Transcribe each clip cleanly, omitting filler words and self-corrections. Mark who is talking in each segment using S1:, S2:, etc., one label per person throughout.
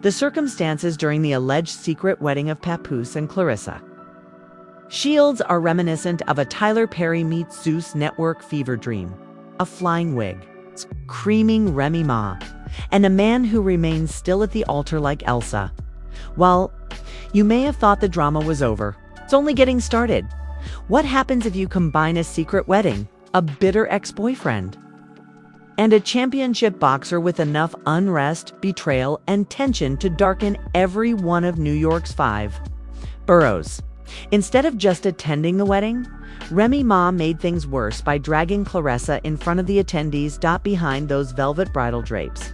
S1: the circumstances during the alleged secret wedding of Papoose and Claressa. Shields are reminiscent of a Tyler Perry meets Zeus network fever dream. A flying wig, screaming Remy Ma, and a man who remains still at the altar like Elsa. While you may have thought the drama was over, it's only getting started. What happens if you combine a secret wedding, a bitter ex-boyfriend, and a championship boxer with enough unrest, betrayal, and tension to darken every one of New York's 5 boroughs? Instead of just attending the wedding, Remy Ma made things worse by dragging Claressa in front of the attendees behind those velvet bridal drapes.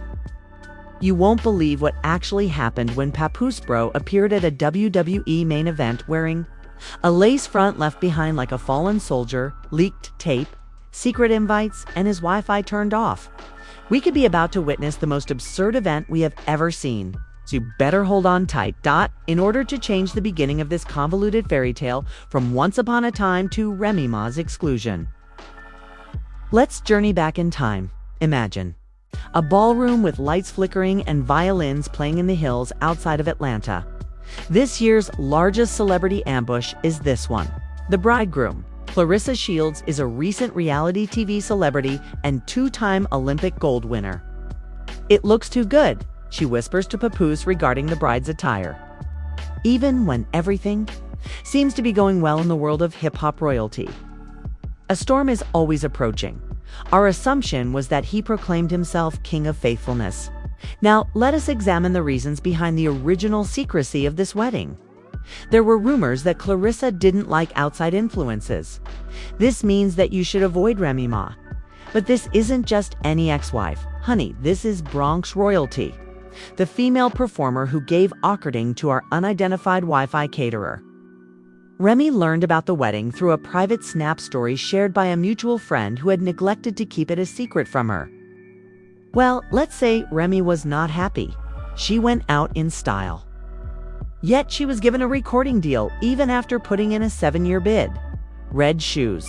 S1: You won't believe what actually happened when Papoose Bro appeared at a WWE main event wearing a lace front left behind like a fallen soldier, leaked tape, secret invites, and his Wi-Fi turned off. We could be about to witness the most absurd event we have ever seen. So you better hold on tight, in order to change the beginning of this convoluted fairy tale from once upon a time to Remy Ma's exclusion. Let's journey back in time. Imagine a ballroom with lights flickering and violins playing in the hills outside of Atlanta. This year's largest celebrity ambush is this one. The bridegroom, Claressa Shields, is a recent reality TV celebrity and 2-time Olympic gold winner. "It looks too good," she whispers to Papoose regarding the bride's attire. Even when everything seems to be going well in the world of hip-hop royalty, a storm is always approaching. Our assumption was that he proclaimed himself king of faithfulness. Now, let us examine the reasons behind the original secrecy of this wedding. There were rumors that Claressa didn't like outside influences. This means that you should avoid Remy Ma. But this isn't just any ex-wife. Honey, this is Bronx royalty, the female performer who gave awkwarding to our unidentified Wi-Fi caterer. Remy learned about the wedding through a private Snap story shared by a mutual friend who had neglected to keep it a secret from her. Well, let's say Remy was not happy. She went out in style. Yet she was given a recording deal even after putting in a 7-year bid. Red shoes,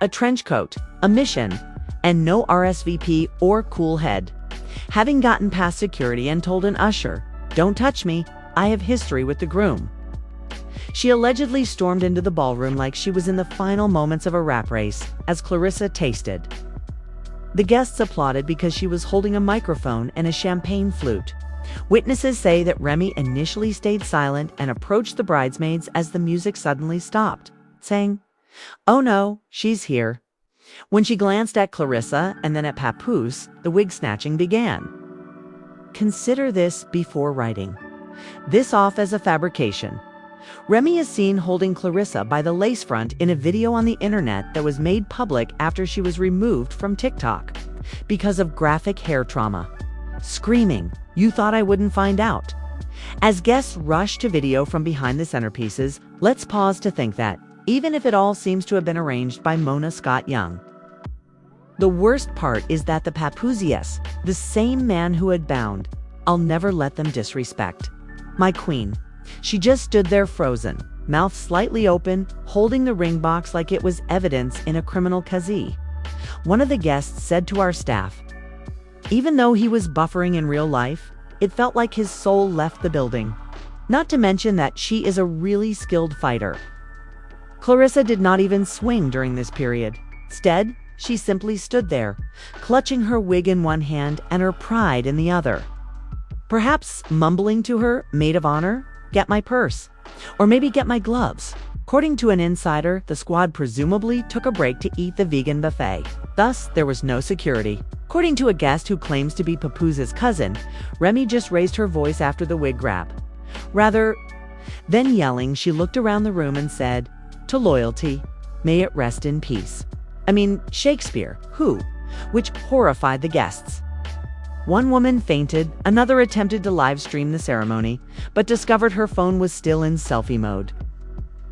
S1: a trench coat, a mission, and no RSVP or cool head. Having gotten past security and told an usher, "Don't touch me, I have history with the groom," she allegedly stormed into the ballroom like she was in the final moments of a rap race as Claressa tasted. The guests applauded because she was holding a microphone and a champagne flute. Witnesses say that Remy initially stayed silent and approached the bridesmaids as the music suddenly stopped, saying, "Oh no, she's here." When she glanced at Claressa and then at Papoose, the wig snatching began. Consider this before writing this off as a fabrication. Remy is seen holding Claressa by the lace front in a video on the internet that was made public after she was removed from TikTok because of graphic hair trauma. Screaming, "You thought I wouldn't find out." As guests rush to video from behind the centerpieces, let's pause to think that, even if it all seems to have been arranged by Mona Scott Young, the worst part is that the Papoose, the same man who had bound, "I'll never let them disrespect my queen." She just stood there frozen, mouth slightly open, holding the ring box like it was evidence in a criminal case. One of the guests said to our staff, even though he was buffering in real life, it felt like his soul left the building. Not to mention that she is a really skilled fighter. Claressa did not even swing during this period. Instead, she simply stood there, clutching her wig in one hand and her pride in the other. Perhaps mumbling to her maid of honor, "Get my purse," or maybe "Get my gloves." According to an insider, the squad presumably took a break to eat the vegan buffet. Thus, there was no security. According to a guest who claims to be Papoose's cousin, Remy just raised her voice after the wig grab. Rather than yelling, she looked around the room and said, "To loyalty, may it rest in peace." I mean, Shakespeare, who? Which horrified the guests. One woman fainted, another attempted to live stream the ceremony, but discovered her phone was still in selfie mode.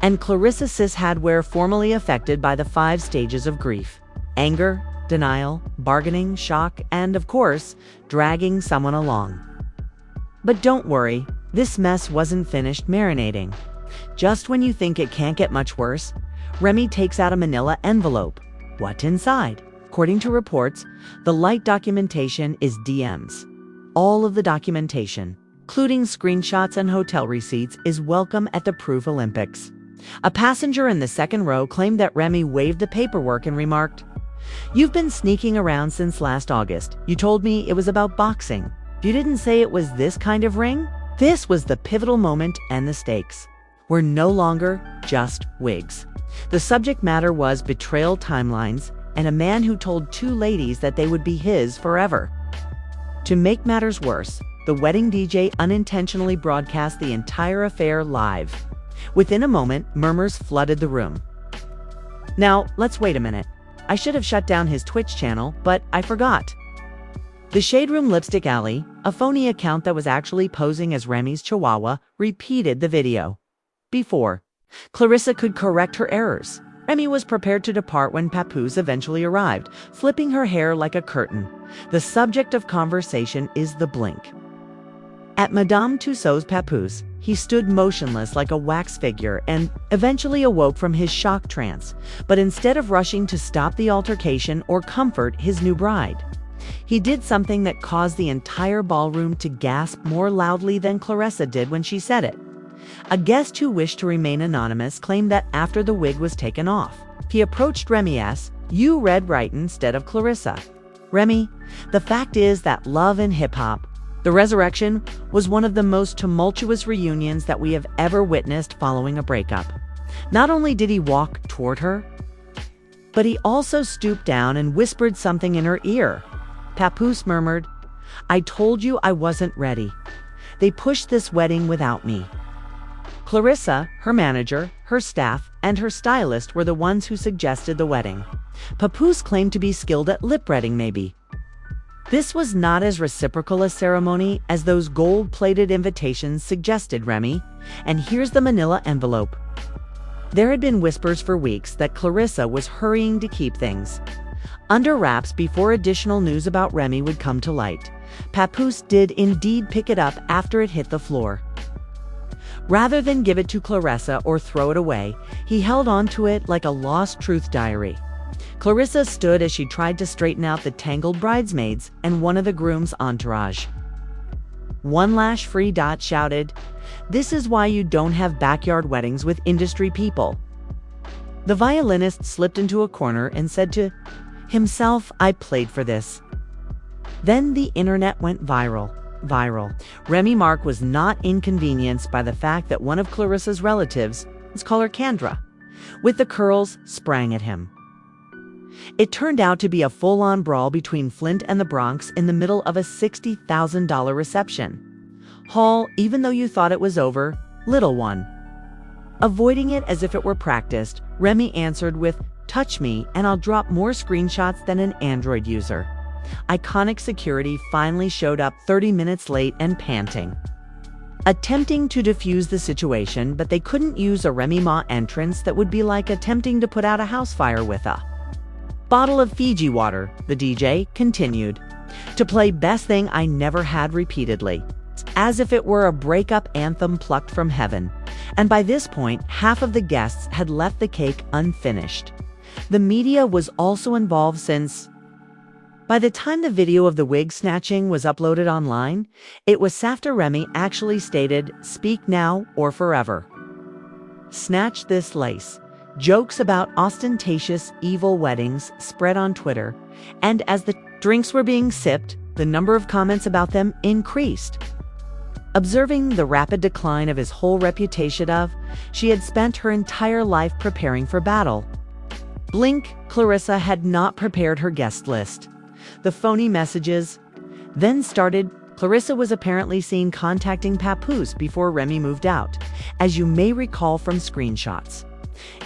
S1: And Claressa Sis hardware formally affected by the 5 stages of grief: anger, denial, bargaining, shock, and, of course, dragging someone along. But don't worry, this mess wasn't finished marinating. Just when you think it can't get much worse, Remy takes out a manila envelope. What inside? According to reports, the light documentation is DMs. All of the documentation, including screenshots and hotel receipts, is welcome at the Proof Olympics. A passenger in the second row claimed that Remy waved the paperwork and remarked, "You've been sneaking around since last August. You told me it was about boxing. You didn't say it was this kind of ring?" This was the pivotal moment, and the stakes were no longer just wigs. The subject matter was betrayal timelines and a man who told two ladies that they would be his forever. To make matters worse, the wedding DJ unintentionally broadcast the entire affair live. Within a moment, murmurs flooded the room. Now, let's wait a minute. I should have shut down his Twitch channel, but I forgot. The Shade Room Lipstick Alley, a phony account that was actually posing as Remy's chihuahua, repeated the video. Before Claressa could correct her errors, Remy was prepared to depart when Papoose eventually arrived, flipping her hair like a curtain. The subject of conversation is the blink. At Madame Tussauds' Papoose, he stood motionless like a wax figure and eventually awoke from his shock trance, but instead of rushing to stop the altercation or comfort his new bride, he did something that caused the entire ballroom to gasp more loudly than Claressa did when she said it. A guest who wished to remain anonymous claimed that after the wig was taken off, he approached Remy as, "You read right instead of Claressa." Remy, the fact is that love in hip-hop, the resurrection, was one of the most tumultuous reunions that we have ever witnessed following a breakup. Not only did he walk toward her, but he also stooped down and whispered something in her ear. Papoose murmured, "I told you I wasn't ready. They pushed this wedding without me." Claressa, her manager, her staff, and her stylist were the ones who suggested the wedding. Papoose claimed to be skilled at lip-reading maybe. This was not as reciprocal a ceremony as those gold-plated invitations suggested, Remy, and here's the manila envelope. There had been whispers for weeks that Claressa was hurrying to keep things under wraps before additional news about Remy would come to light. Papoose did indeed pick it up after it hit the floor. Rather than give it to Claressa or throw it away, he held on to it like a lost truth diary. Claressa stood as she tried to straighten out the tangled bridesmaids and one of the groom's entourage. One Lash Free Dot shouted, "This is why you don't have backyard weddings with industry people." The violinist slipped into a corner and said to himself, "I played for this." Then the internet went viral. Remy Mark was not inconvenienced by the fact that one of Claressa's relatives, let's call her Kendra, with the curls, sprang at him. It turned out to be a full-on brawl between Flint and the Bronx in the middle of a $60,000 reception. Hall, even though you thought it was over, little one. Avoiding it as if it were practiced, Remy answered with, "Touch me and I'll drop more screenshots than an Android user." Iconic security finally showed up 30 minutes late and panting, attempting to defuse the situation, but they couldn't use a Remy Ma entrance that would be like attempting to put out a house fire with a bottle of Fiji water. The DJ continued to play Best Thing I Never Had repeatedly, as if it were a breakup anthem plucked from heaven. And by this point, half of the guests had left the cake unfinished. The media was also involved since by the time the video of the wig snatching was uploaded online, it was after Remy actually stated, "Speak now or forever. Snatch this lace." Jokes about ostentatious, evil weddings spread on Twitter, and as the drinks were being sipped, the number of comments about them increased. Observing the rapid decline of his whole reputation she had spent her entire life preparing for battle. Blink, Claressa had not prepared her guest list. The phony messages then started. Claressa was apparently seen contacting Papoose before Remy moved out, as you may recall from screenshots.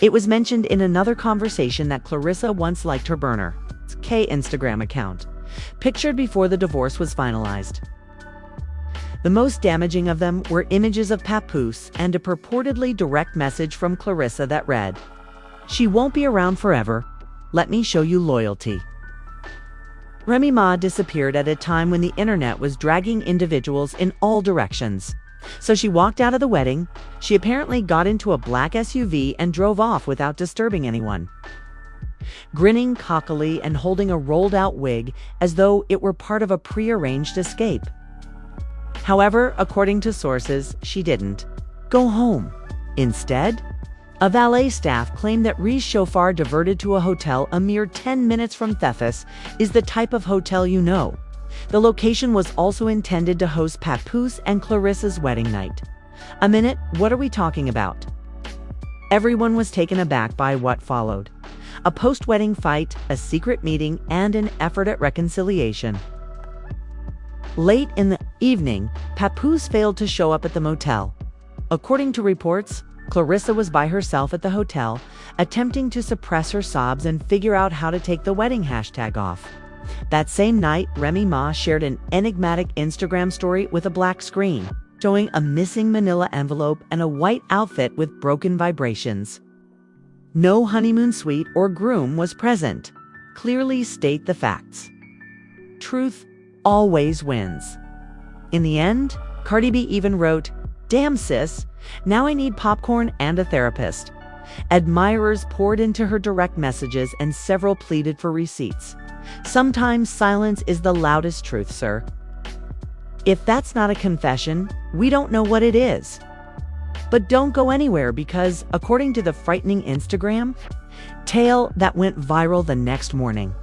S1: It was mentioned in another conversation that Claressa once liked her burner K Instagram account, pictured before the divorce was finalized. The most damaging of them were images of Papoose and a purportedly direct message from Claressa that read, "She won't be around forever. Let me show you loyalty." Remy Ma disappeared at a time when the internet was dragging individuals in all directions. So she walked out of the wedding. She apparently got into a black SUV and drove off without disturbing anyone, grinning cockily and holding a rolled-out wig as though it were part of a prearranged escape. However, according to sources, she didn't go home. Instead, a valet staff claimed that Rhys' chauffeur diverted to a hotel a mere 10 minutes from Papoose is the type of hotel you know. The location was also intended to host Papoose and Claressa's wedding night. A minute, what are we talking about? Everyone was taken aback by what followed. A post-wedding fight, a secret meeting, and an effort at reconciliation. Late in the evening, Papoose failed to show up at the motel. According to reports, Claressa was by herself at the hotel, attempting to suppress her sobs and figure out how to take the wedding hashtag off. That same night, Remy shared an enigmatic Instagram story with a black screen, showing a missing manila envelope and a white outfit with broken vibrations. No honeymoon suite or groom was present. Clearly state the facts. Truth always wins. In the end, Cardi B even wrote, "Damn sis, now I need popcorn and a therapist." Admirers poured into her direct messages and several pleaded for receipts. Sometimes silence is the loudest truth, sir. If that's not a confession, we don't know what it is. But don't go anywhere because, according to the frightening Instagram tale that went viral the next morning,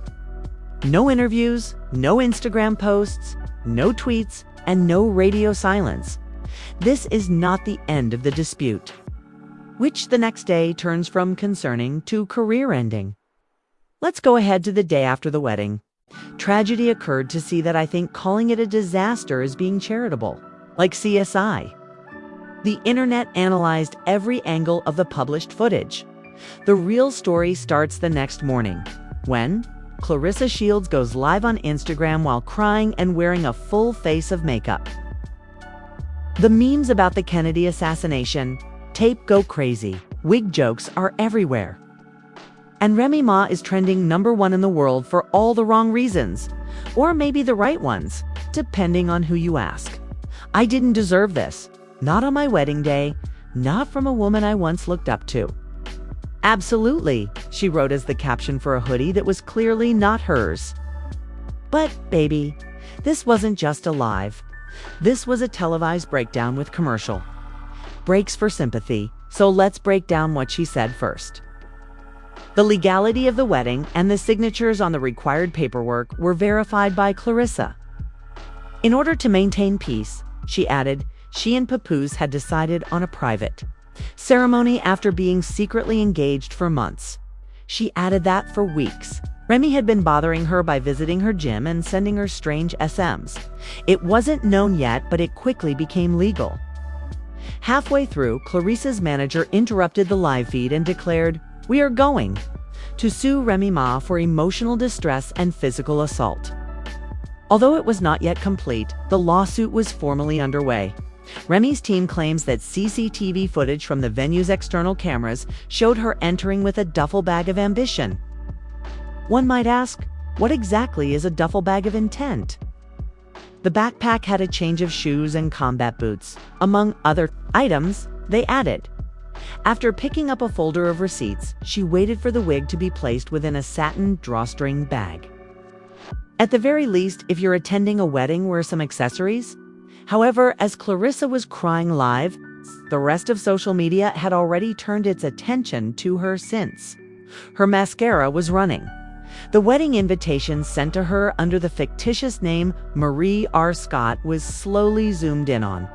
S1: no interviews, no Instagram posts, no tweets, and no radio silence. This is not the end of the dispute, which the next day turns from concerning to career-ending. Let's go ahead to the day after the wedding. Tragedy occurred to see that I think calling it a disaster is being charitable, like CSI. The internet analyzed every angle of the published footage. The real story starts the next morning, when Claressa Shields goes live on Instagram while crying and wearing a full face of makeup. The memes about the Kennedy assassination tape go crazy. Wig jokes are everywhere. And Remy Ma is trending #1 in the world for all the wrong reasons, or maybe the right ones, depending on who you ask. I didn't deserve this. Not on my wedding day, not from a woman I once looked up to. Absolutely, she wrote as the caption for a hoodie that was clearly not hers. But, baby, this wasn't just a live. This was a televised breakdown with commercial breaks for sympathy, so let's break down what she said first. The legality of the wedding and the signatures on the required paperwork were verified by Claressa. In order to maintain peace, she added, she and Papoose had decided on a private ceremony after being secretly engaged for months. She added that for weeks, Remy had been bothering her by visiting her gym and sending her strange SMs. It wasn't known yet, but it quickly became legal. Halfway through, Claressa's manager interrupted the live feed and declared, "We are going to sue Remy Ma for emotional distress and physical assault." Although it was not yet complete, the lawsuit was formally underway. Remy's team claims that CCTV footage from the venue's external cameras showed her entering with a duffel bag of ambition. One might ask, what exactly is a duffel bag of intent? The backpack had a change of shoes and combat boots. Among other items, they added. After picking up a folder of receipts, she waited for the wig to be placed within a satin drawstring bag. At the very least, if you're attending a wedding, wear some accessories. However, as Claressa was crying live, the rest of social media had already turned its attention to her since. Her mascara was running. The wedding invitation sent to her under the fictitious name Marie R. Scott was slowly zoomed in on.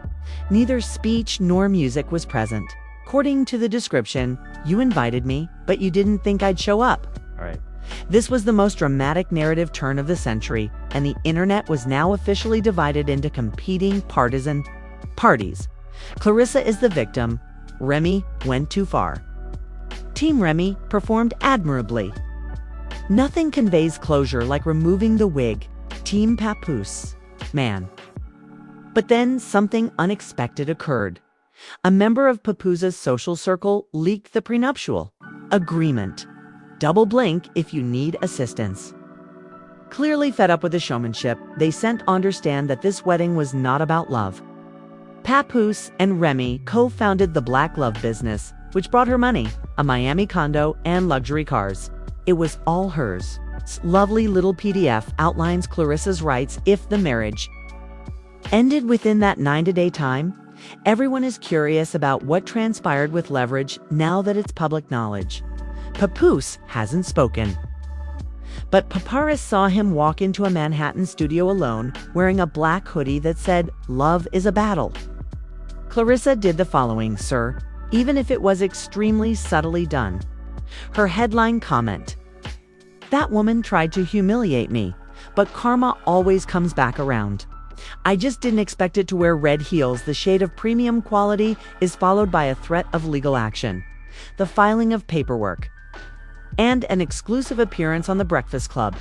S1: Neither speech nor music was present. According to the description, "You invited me, but you didn't think I'd show up." All right. This was the most dramatic narrative turn of the century, and the internet was now officially divided into competing partisan parties. Claressa is the victim. Remy went too far. Team Remy performed admirably. Nothing conveys closure like removing the wig. Team Papoose, man. But then something unexpected occurred. A member of Papoose's social circle leaked the prenuptial agreement. Double blink if you need assistance. Clearly fed up with the showmanship, they sent to understand that this wedding was not about love. Papoose and Remy co-founded the Black Love business, which brought her money, a Miami condo, and luxury cars. It was all hers. This lovely little PDF outlines Claressa's rights if the marriage ended within that 9-day time. Everyone is curious about what transpired with Leverage now that it's public knowledge. Papoose hasn't spoken. But Paparazzi saw him walk into a Manhattan studio alone, wearing a black hoodie that said, "Love is a battle." Claressa did the following, sir, even if it was extremely subtly done. Her headline comment: "That woman tried to humiliate me, but karma always comes back around. I just didn't expect it to wear red heels. The shade of premium quality is followed by a threat of legal action, the filing of paperwork, and an exclusive appearance on The Breakfast Club.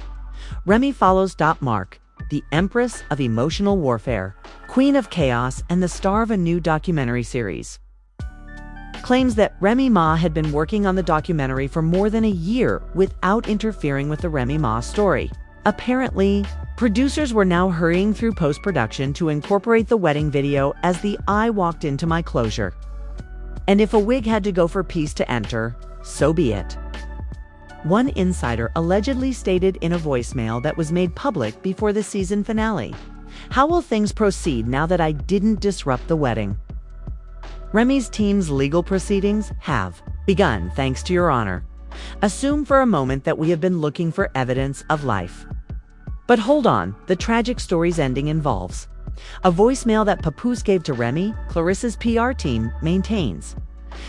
S1: Remy follows Mark, the empress of emotional warfare, queen of chaos, and the star of a new documentary series. Claims that Remy Ma had been working on the documentary for more than a year without interfering with the Remy Ma story. Apparently, producers were now hurrying through post-production to incorporate the wedding video as the I walked into my closure. And if a wig had to go for peace to enter, so be it." One insider allegedly stated in a voicemail that was made public before the season finale, "How will things proceed now that I didn't disrupt the wedding?" Remy's team's legal proceedings have begun, thanks to your honor. Assume for a moment that we have been looking for evidence of life. But hold on, the tragic story's ending involves a voicemail that Papoose gave to Remy. Claressa's PR team maintains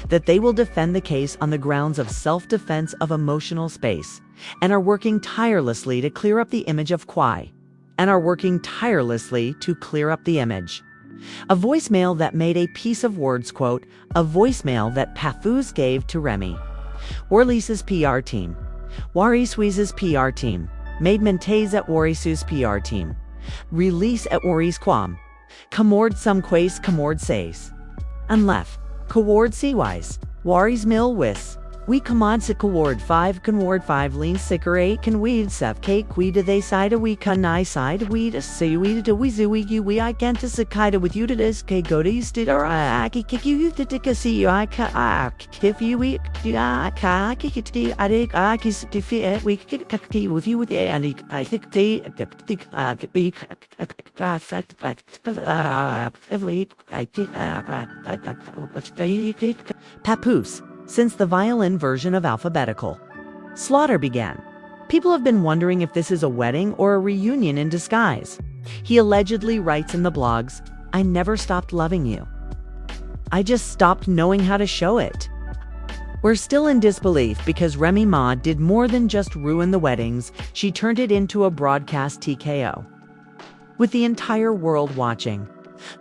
S1: that they will defend the case on the grounds of self-defense of emotional space and are working tirelessly to clear up the image of Kwai. A voicemail that made a piece of words, quote, "A voicemail that Papoose gave to Remy. Warlice's PR team. Warisui's PR team. Made Mentes at Warisu's PR team. Release at Waris Quam. Kamord some quace Kamord says. Unlef. Kaward Seawise. Waris Mill Wis. We command se Kaward 5 Kanward 5 lean sicker 8 can weed sef cake we to they side a we can I side we to say we to we zoo we I can't to sakida with you to this k go to you did or I kick you to take a see you I ka if you we I ka kick it I dig I kiss to fit we kick with you with and I think they could be fact Papoose. Since the violin version of Alphabetical Slaughter began, people have been wondering if this is a wedding or a reunion in disguise. He allegedly writes in the blogs, "I never stopped loving you. I just stopped knowing how to show it." We're still in disbelief because Remy Ma did more than just ruin the weddings. She turned it into a broadcast TKO. With the entire world watching.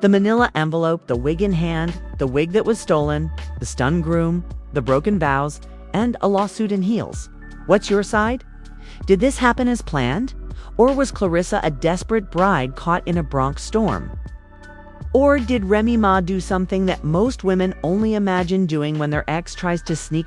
S1: The manila envelope, the wig in hand, the wig that was stolen, the stunned groom, the broken vows, and a lawsuit in heels. What's your side? Did this happen as planned? Or was Claressa a desperate bride caught in a Bronx storm? Or did Remy Ma do something that most women only imagine doing when their ex tries to sneak